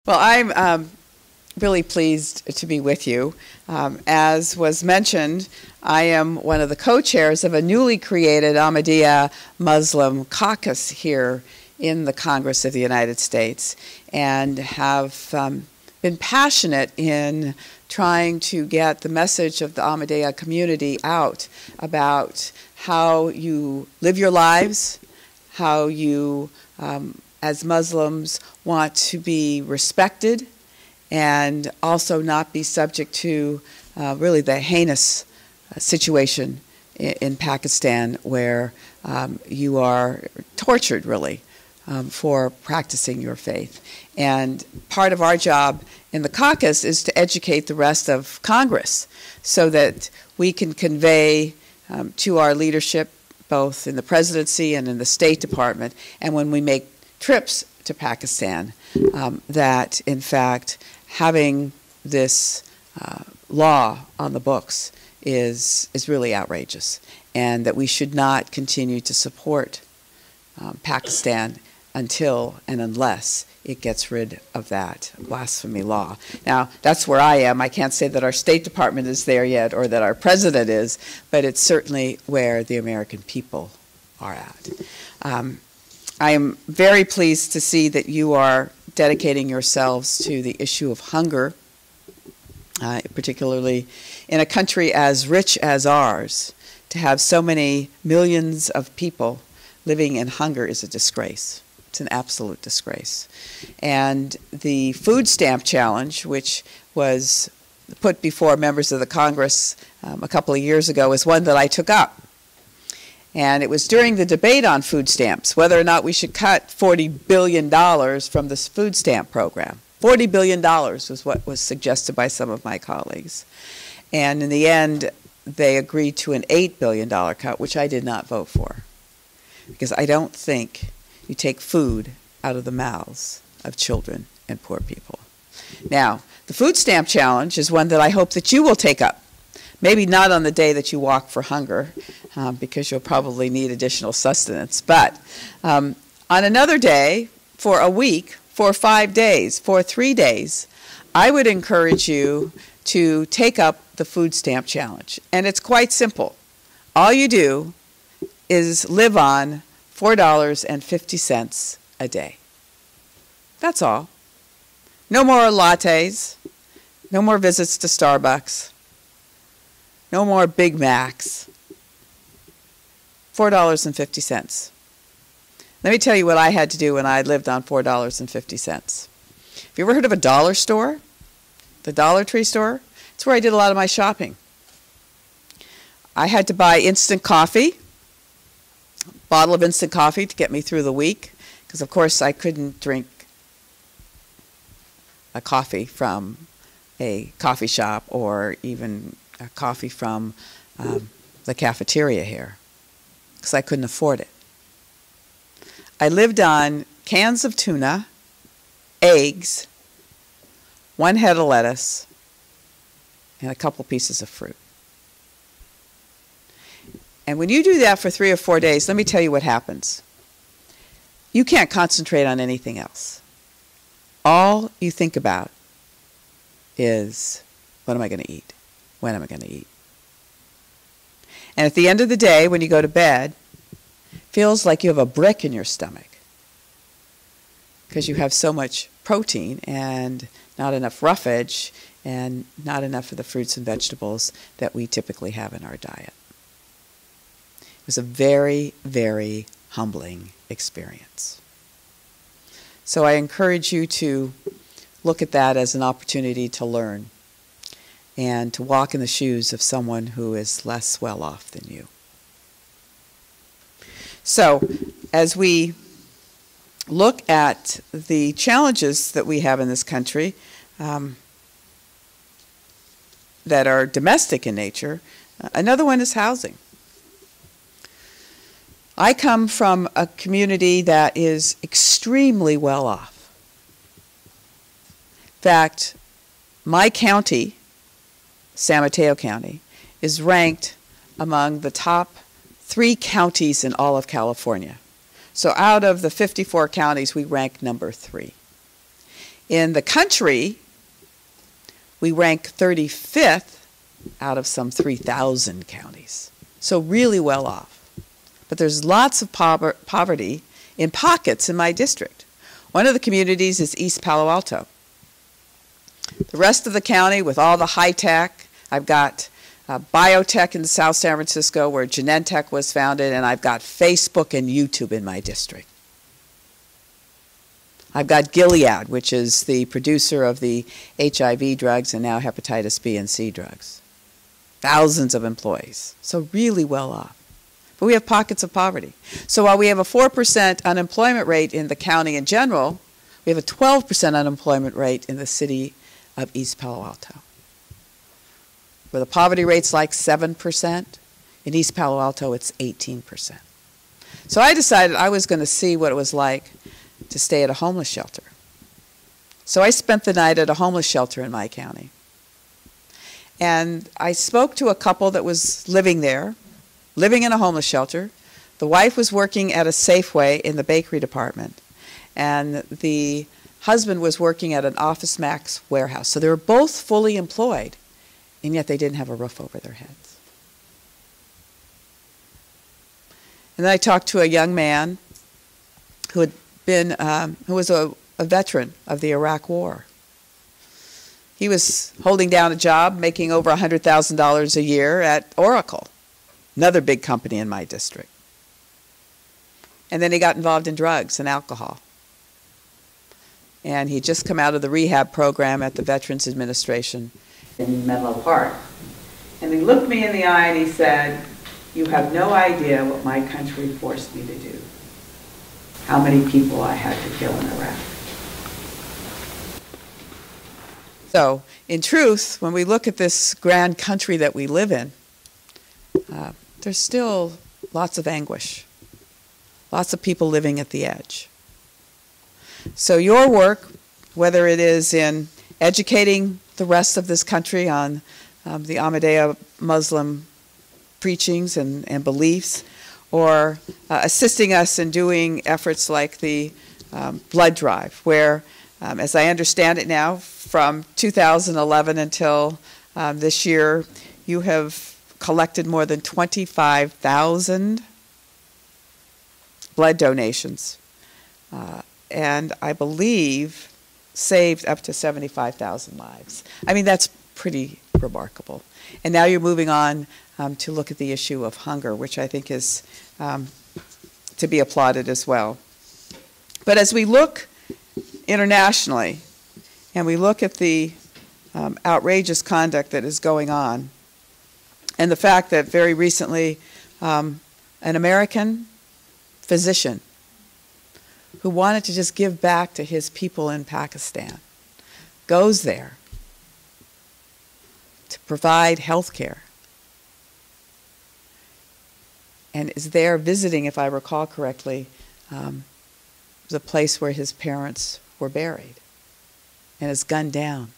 Well, I'm really pleased to be with you. As was mentioned, I am one of the co-chairs of a newly created Ahmadiyya Muslim caucus here in the Congress of the United States, and have been passionate in trying to get the message of the Ahmadiyya community out about how you live your lives, how you, as Muslims, want to be respected and also not be subject to really the heinous situation in Pakistan where you are tortured, really, for practicing your faith. And part of our job in the caucus is to educate the rest of Congress so that we can convey to our leadership, both in the presidency and in the State Department, and when we make trips to Pakistan, that in fact having this law on the books is really outrageous, and that we should not continue to support Pakistan until and unless it gets rid of that blasphemy law. Now, that's where I am. I can't say that our State Department is there yet or that our president is, but it's certainly where the American people are at. I am very pleased to see that you are dedicating yourselves to the issue of hunger, particularly in a country as rich as ours. To have so many millions of people living in hunger is a disgrace. It's an absolute disgrace. And the food stamp challenge, which was put before members of the Congress a couple of years ago, is one that I took up. And it was during the debate on food stamps, whether or not we should cut $40 billion from this food stamp program. $40 billion was what was suggested by some of my colleagues. And in the end, they agreed to an $8 billion cut, which I did not vote for, because I don't think you take food out of the mouths of children and poor people. Now, the food stamp challenge is one that I hope that you will take up. Maybe not on the day that you walk for hunger, because you'll probably need additional sustenance, but on another day, for a week, for 5 days, for 3 days, I would encourage you to take up the food stamp challenge. And it's quite simple. All you do is live on $4.50 a day. That's all. No more lattes, no more visits to Starbucks, no more Big Macs. $4.50. Let me tell you what I had to do when I lived on $4.50. Have you ever heard of a dollar store? The Dollar Tree store? It's where I did a lot of my shopping. I had to buy instant coffee, a bottle of instant coffee to get me through the week, because of course I couldn't drink a coffee from a coffee shop or even a coffee from the cafeteria here, because I couldn't afford it. I lived on cans of tuna, eggs, 1 head of lettuce, and a couple pieces of fruit. And when you do that for 3 or 4 days, let me tell you what happens. You can't concentrate on anything else. All you think about is, what am I going to eat? When am I going to eat? And at the end of the day, when you go to bed, it feels like you have a brick in your stomach because you have so much protein and not enough roughage and not enough of the fruits and vegetables that we typically have in our diet. It was a very, very humbling experience. So I encourage you to look at that as an opportunity to learn and to walk in the shoes of someone who is less well off than you. So as we look at the challenges that we have in this country that are domestic in nature, another one is housing. I come from a community that is extremely well off. In fact, my county, San Mateo County, is ranked among the top 3 counties in all of California. So out of the 54 counties, we rank number 3. In the country, we rank 35th out of some 3,000 counties. So really well off. But there's lots of poverty in pockets in my district. One of the communities is East Palo Alto. The rest of the county, with all the high tech, I've got biotech in South San Francisco where Genentech was founded, and I've got Facebook and YouTube in my district. I've got Gilead, which is the producer of the HIV drugs and now hepatitis B and C drugs. Thousands of employees, so really well off. But we have pockets of poverty. So while we have a 4% unemployment rate in the county in general, we have a 12% unemployment rate in the city of East Palo Alto, where the poverty rate's like 7%. In East Palo Alto, it's 18%. So I decided I was going to see what it was like to stay at a homeless shelter. So I spent the night at a homeless shelter in my county. And I spoke to a couple that was living there, living in a homeless shelter. The wife was working at a Safeway in the bakery department, and the husband was working at an Office Max warehouse. So they were both fully employed, and yet they didn't have a roof over their heads. And then I talked to a young man who had been, who was a veteran of the Iraq War. He was holding down a job, making over $100,000 a year at Oracle, another big company in my district. And then he got involved in drugs and alcohol. And he'd just come out of the rehab program at the Veterans Administration in Menlo Park. And he looked me in the eye and he said, "You have no idea what my country forced me to do. How many people I had to kill in Iraq." So, in truth, when we look at this grand country that we live in, there's still lots of anguish, lots of people living at the edge. So your work, whether it is in educating the rest of this country on the Ahmadiyya Muslim preachings and beliefs, or assisting us in doing efforts like the blood drive, where, as I understand it now, from 2011 until this year, you have collected more than 25,000 blood donations, and I believe saved up to 75,000 lives. I mean, that's pretty remarkable. And now you're moving on to look at the issue of hunger, which I think is to be applauded as well. But as we look internationally, and we look at the outrageous conduct that is going on, and the fact that very recently an American physician who wanted to just give back to his people in Pakistan goes there to provide health care and is there visiting, if I recall correctly, the place where his parents were buried, and is gunned down.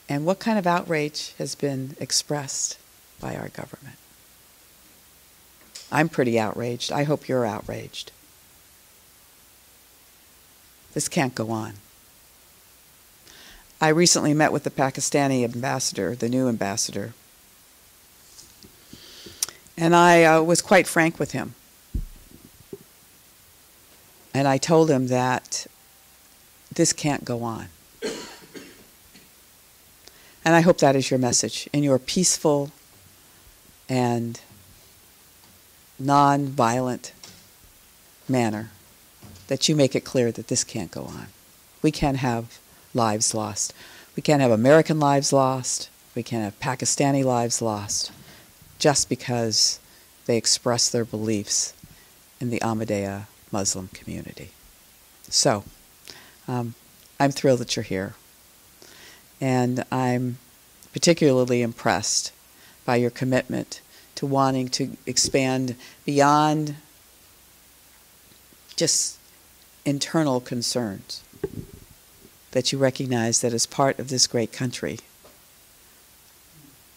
And what kind of outrage has been expressed by our government? I'm pretty outraged. I hope you're outraged. This can't go on. I recently met with the Pakistani ambassador, the new ambassador, and I was quite frank with him. And I told him that this can't go on. And I hope that is your message in your peaceful and non-violent manner, that you make it clear that this can't go on. We can't have lives lost. We can't have American lives lost. We can't have Pakistani lives lost just because they express their beliefs in the Ahmadiyya Muslim community. So, I'm thrilled that you're here. And I'm particularly impressed by your commitment to wanting to expand beyond just internal concerns, that you recognize that as part of this great country,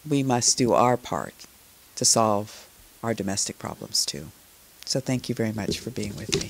we must do our part to solve our domestic problems too. So thank you very much for being with me.